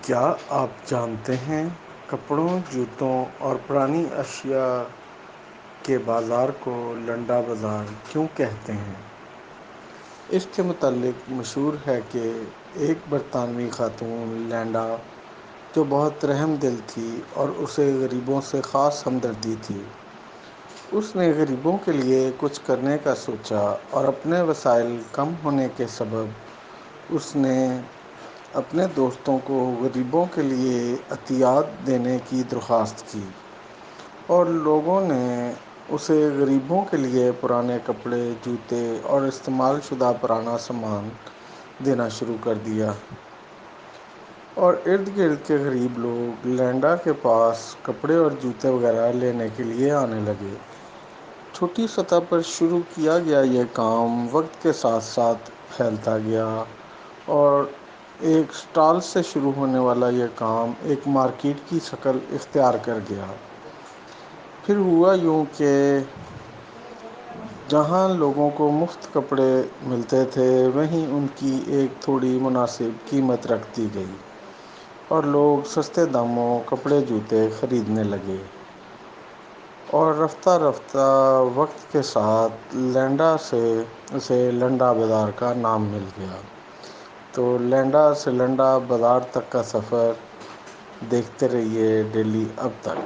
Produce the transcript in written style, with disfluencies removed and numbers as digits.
کیا آپ جانتے ہیں کپڑوں، جوتوں اور پرانی اشیاء کے بازار کو لنڈا بازار کیوں کہتے ہیں؟ اس کے متعلق مشہور ہے کہ ایک برطانوی خاتون لینڈا جو بہت رحم دل تھی اور اسے غریبوں سے خاص ہمدردی تھی، اس نے غریبوں کے لیے کچھ کرنے کا سوچا اور اپنے وسائل کم ہونے کے سبب اس نے اپنے دوستوں کو غریبوں کے لیے عطیات دینے کی درخواست کی اور لوگوں نے اسے غریبوں کے لیے پرانے کپڑے، جوتے اور استعمال شدہ پرانا سامان دینا شروع کر دیا، اور ارد گرد کے غریب لوگ لینڈا کے پاس کپڑے اور جوتے وغیرہ لینے کے لیے آنے لگے۔ چھوٹی سطح پر شروع کیا گیا یہ کام وقت کے ساتھ ساتھ پھیلتا گیا اور ایک سٹال سے شروع ہونے والا یہ کام ایک مارکیٹ کی شکل اختیار کر گیا۔ پھر ہوا یوں کہ جہاں لوگوں کو مفت کپڑے ملتے تھے، وہیں ان کی ایک تھوڑی مناسب قیمت رکھ دی گئی اور لوگ سستے داموں کپڑے جوتے خریدنے لگے، اور رفتہ رفتہ وقت کے ساتھ لینڈا سے اسے لنڈا بازار کا نام مل گیا۔ تو لینڈا سے لنڈا بازار تک کا سفر دیکھتے رہیے ڈیلی اب تک۔